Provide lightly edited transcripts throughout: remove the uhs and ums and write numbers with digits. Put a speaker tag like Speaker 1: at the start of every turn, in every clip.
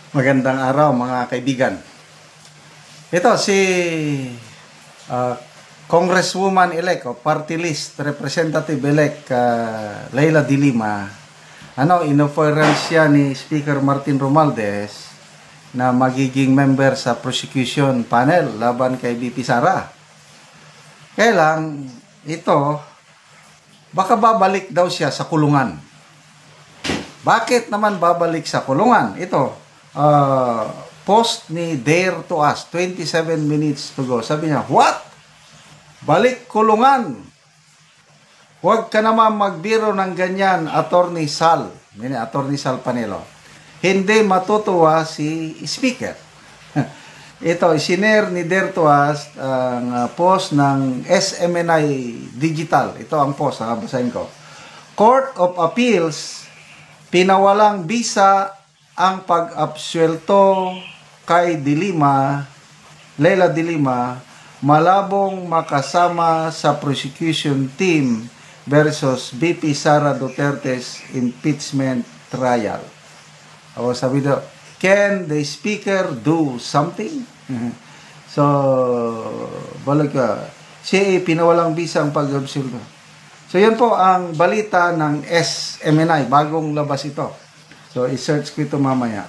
Speaker 1: Magandang araw mga kaibigan. Ito si uh, Congresswoman-elect o Party List Representative-elect Leila de Lima. Inoference siya ni Speaker Martin Romualdez na magiging member sa prosecution panel laban kay VP Sara. Kaya lang, ito, baka babalik daw siya sa kulungan. Bakit naman babalik sa kulungan? Ito, post ni Dare to Us, 27 minutes to go. Sabi niya, what? Balik kulungan. Huwag ka naman magbiro ng ganyan, Attorney Sal. Attorney Sal Panelo. Hindi matutuwa si Speaker. Ito, isinare ni Dare to Us ang post ng SMNI Digital. Ito ang post, basahin ko. Court of Appeals, pinawalang bisa ang pag-absuelto kay Leila de Lima, malabong makasama sa prosecution team versus VP Sara Duterte's impeachment trial. O sabi daw, can the speaker do something? So, balik ka. Siya pinawalang bisa ang pag-absuelto. So, yun po ang balita ng SMNI. Bagong labas ito. So, i-search ko ito mamaya.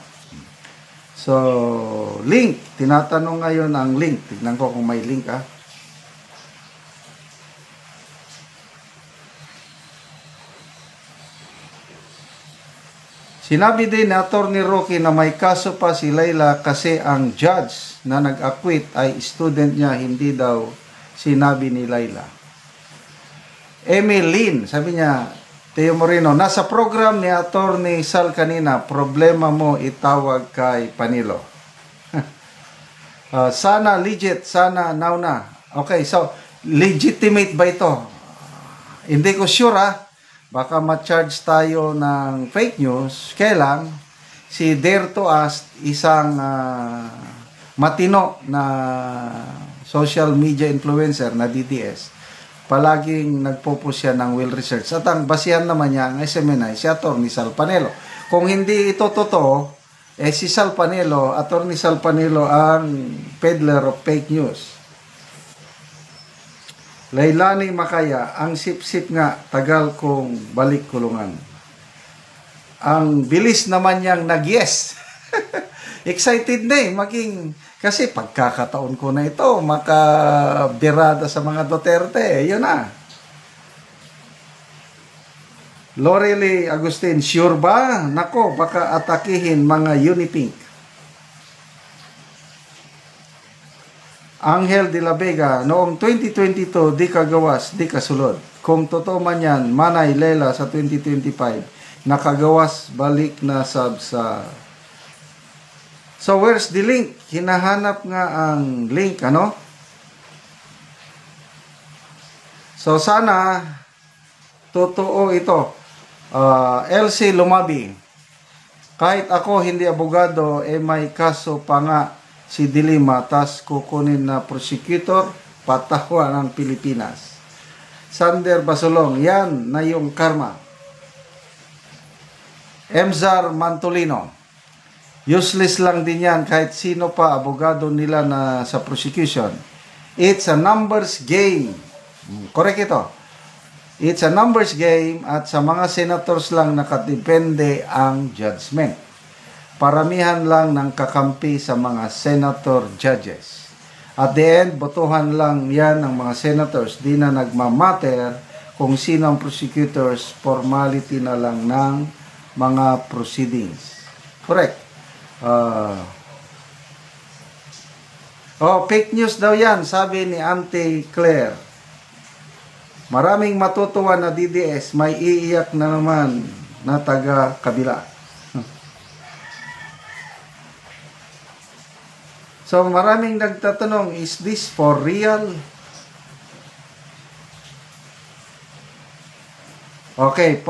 Speaker 1: So, link. Tinatanong ngayon ang link. Tignan ko kung may link, Sinabi din ni Attorney Roque na may kaso pa si Leila kasi ang judge na nag-acquit ay student niya, hindi daw sinabi ni Leila. Emmeline, sabi niya, Teo Moreno, nasa program ni Attorney Sal kanina, problema mo itawag kay Panilo. Sana legit, sana now na. Okay, so legitimate ba ito? Hindi ko sure baka ma-charge tayo ng fake news. Kailang si Dare to Us, isang matino na social media influencer na DTS, palaging nagpo-post siya ng well research. At ang basihan naman niya ang SMNI, si Attorney Sal Panelo. Kung hindi ito totoo, si Sal Panelo, Attorney Sal Panelo ang peddler of fake news. Lailani Makaya, ang sip-sip nga, tagal kong balik kulungan. Ang bilis naman niyang nag-yes. Excited na maging, kasi pagkakataon ko na ito, makabirada sa mga Duterte, yun na. Lorely Agustin, sure ba? Nako, baka atakihin mga Unipink. Angel de la Vega, noong 2022, di kagawas, di kasulod. Kung totoo man yan, Manay Lela sa 2025, nakagawas, balik na sab sa... So, where's the link? Hinahanap nga ang link, So, sana, totoo ito. LC Lumabi, kahit ako hindi abogado, may kaso pa nga si de Lima, tas kukunin na prosecutor, patawa ng Pilipinas. Sander Basolong, yan na yung karma. Emzar Mantolino, useless lang din yan kahit sino pa abogado nila na sa prosecution. It's a numbers game. Correct ito. It's a numbers game at sa mga senators lang nakadepende ang judgment. Paramihan lang ng kakampi sa mga senator judges. At the end, botohan lang yan ng mga senators. Di na nagmamatter kung sino ang prosecutors, formality na lang ng mga proceedings. Correct. Fake news daw yan, sabi ni Auntie Claire. Maraming matutuwa na DDS, may iiyak na naman na taga-kabila. So, maraming nagtatanong, is this for real? Okay,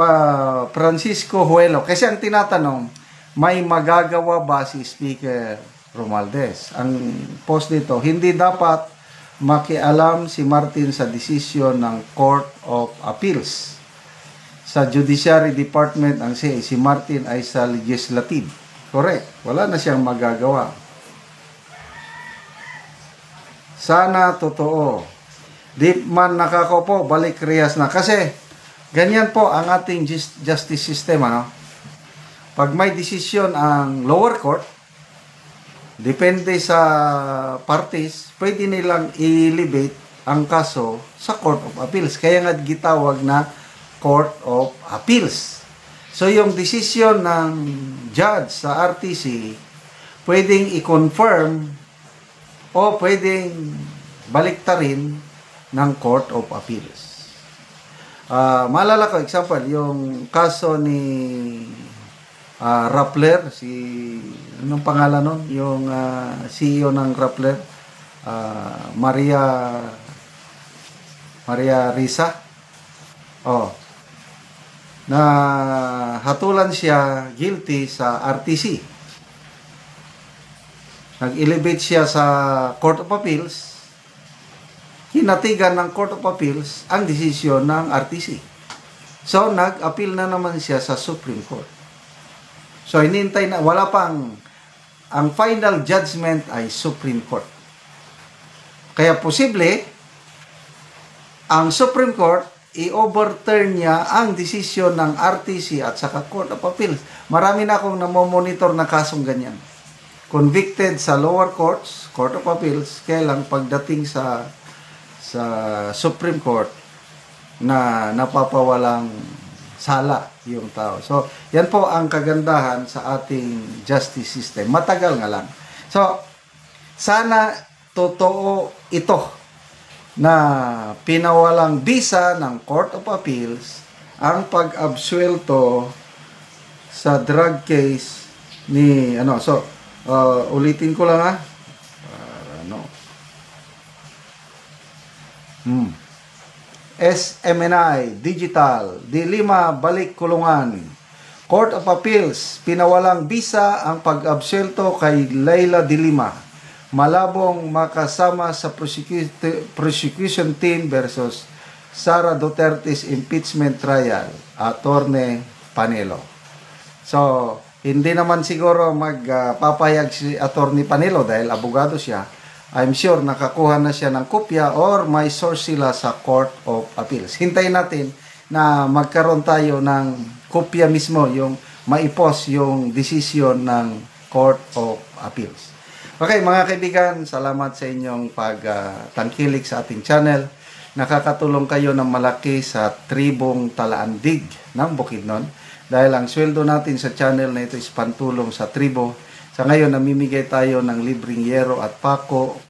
Speaker 1: Francisco Huelo. Kasi ang tinatanong, may magagawa ba si Speaker Romualdez? Ang post nito, hindi dapat makialam si Martin sa desisyon ng Court of Appeals. Sa Judiciary Department, ang si Martin ay sa Legislative. Correct. Wala na siyang magagawa. Sana totoo. Di man nakakaupo, balik rehas na. Kasi, ganyan po ang ating justice system, ano? Pag may desisyon ang lower court, depende sa parties, pwede nilang i-elevate ang kaso sa Court of Appeals. Kaya nga gitawag na Court of Appeals. So, yung desisyon ng judge sa RTC, pwedeng i-confirm o pwedeng baliktarin ng Court of Appeals. Maalala ko, example, yung kaso ni Rappler, anong pangalan nun? Yung CEO ng Rappler, Maria Risa. Na hatulan siya guilty sa RTC. Nag-elevate siya sa Court of Appeals. Hinatigan ng Court of Appeals ang desisyon ng RTC. So, nag-appeal na naman siya sa Supreme Court. So, hinintay na, wala pang, ang final judgment ay Supreme Court. Kaya posible, ang Supreme Court, i-overturn niya ang desisyon ng RTC at saka Court of Appeals. Marami na akong namomonitor na kasong ganyan. Convicted sa lower courts, Court of Appeals, kaya lang pagdating sa Supreme Court na napapawalang sala yung tao. So, yan po ang kagandahan sa ating justice system. Matagal nga lang. So, sana totoo ito na pinawalang bisa ng Court of Appeals ang pag-absuelto sa drug case ni ulitin ko lang SMNI Digital Dilima Balik Kulungan. Court of Appeals pinawalang bisa ang pag-absuelto kay Leila Dilima. Malabong makasama sa prosecution team versus Sara Duterte's impeachment trial, Attorney Panelo. So, hindi naman siguro magpapayag si Attorney Panelo dahil abogado siya. I'm sure nakakuha na siya ng kopya or may source sila sa Court of Appeals. Hintayin natin na magkaroon tayo ng kopya mismo, yung maipos yung decision ng Court of Appeals. Okay, mga kaibigan, salamat sa inyong pagtangkilik sa ating channel. Nakakatulong kayo ng malaki sa tribong Talaandig ng Bukidnon. Dahil ang sweldo natin sa channel na ito is pantulong sa tribo. Sa ngayon, namimigay tayo ng libreng yero at pako